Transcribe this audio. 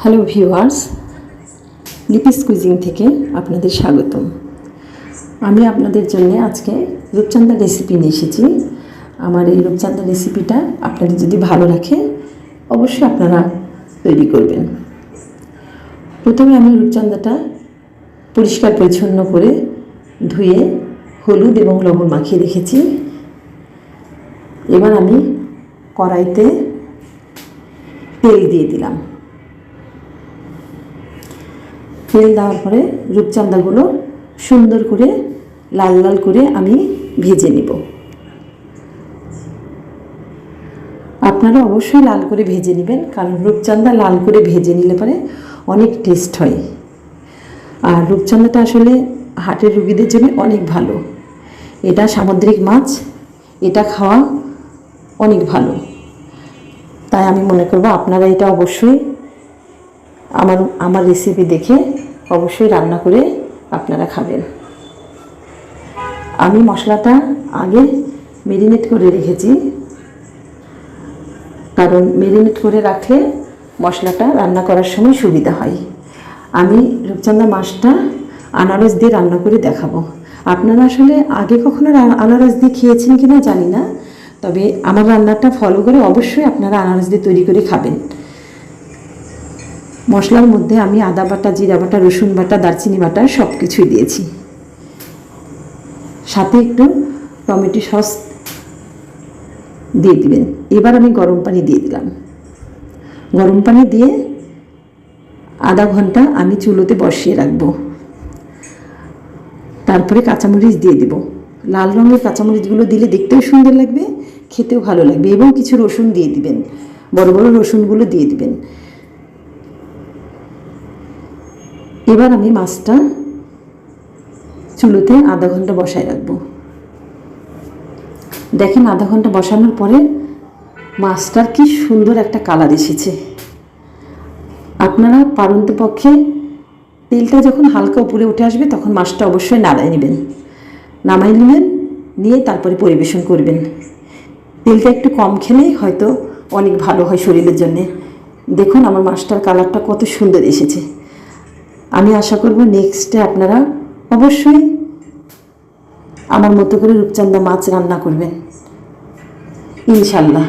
Hello viewers, Lipi's cuisine থেকে আপনাদের স্বাগতম। আমি আপনাদের জন্য আজকে রূপচাঁদা রেসিপি নিয়ে এসেছি। আমার এই রূপচাঁদা রেসিপিটা আপনাদের যদি ভালো লাগে অবশ্যই আপনারা তৈরি করবেন। প্রথমে আমি রূপচাঁদাটা পরিষ্কার পরিচ্ছন্ন করে ধুয়ে হলুদ এবং লবণ মাখিয়ে রেখেছি। এবার আমি কড়াইতে তেল দিয়ে দিলাম। তেল দেওয়ার পরে রূপচাঁদাগুলো সুন্দর করে লাল লাল করে আমি ভেজে নেব। আপনারা অবশ্যই লাল করে ভেজে নেবেন, কারণ রূপচাঁদা লাল করে ভেজে নিলে পরে অনেক টেস্ট হয়। আর রূপচাঁদাটা আসলে হার্টের রোগীদের জন্য অনেক ভালো। এটা সামুদ্রিক মাছ, এটা খাওয়া অনেক ভালো। তাই আমি মনে করব আপনারা এটা অবশ্যই আমার রেসিপি দেখে অবশ্যই রান্না করে আপনারা খাবেন। আমি মশলাটা আগে মেরিনেট করে রেখেছি, কারণ মেরিনেট করে রাখলে মশলাটা রান্না করার সময় সুবিধা হয়। আমি রূপচাঁদা মাছটা আনারস দিয়ে রান্না করে দেখাবো। আপনারা আসলে আগে কখনো আনারস দিয়ে খেয়েছেন কিনা জানি না, তবে আমার রান্নাটা ফলো করে অবশ্যই আপনারা আনারস দিয়ে তৈরি করে খাবেন। মশলার মধ্যে আমি আদা বাটা, জিরা বাটা, রসুন বাটা, দারচিনি বাটা সব কিছুই দিয়েছি। সাথে একটু টমেটো সস দিয়ে দিবেন। এবার আমি গরম পানি দিয়ে দিলাম। গরম পানি দিয়ে আধা ঘন্টা আমি চুলোতে বসিয়ে রাখবো। তারপরে কাঁচামরিচ দিয়ে দেব। লাল রঙের কাঁচামরিচগুলো দিলে দেখতেও সুন্দর লাগবে, খেতেও ভালো লাগবে। এবং কিছু রসুন দিয়ে দিবেন, বড় বড় রসুনগুলো দিয়ে দিবেন। এবার আমি মাছটা চুলোতে আধা ঘন্টা বসায় রাখবো। দেখেন আধা ঘন্টা বসানোর পরে মাছটার কি সুন্দর একটা কালার এসেছে। আপনারা পারন্তপক্ষে তেলটা যখন হালকা উপরে উঠে আসবে তখন মাছটা অবশ্যই নাড়াই নেবেন। নিয়ে তারপরে পরিবেশন করবেন। তেলটা একটু কম খেলেই হয়তো অনেক ভালো হয় শরীরের জন্যে। দেখুন আমার মাছটার কালারটা কত সুন্দর এসেছে। আমি আশা করব নেক্সটে আপনারা অবশ্যই আমার মতো করে রূপচাঁদা মাছ রান্না করবেন ইনশাল্লাহ।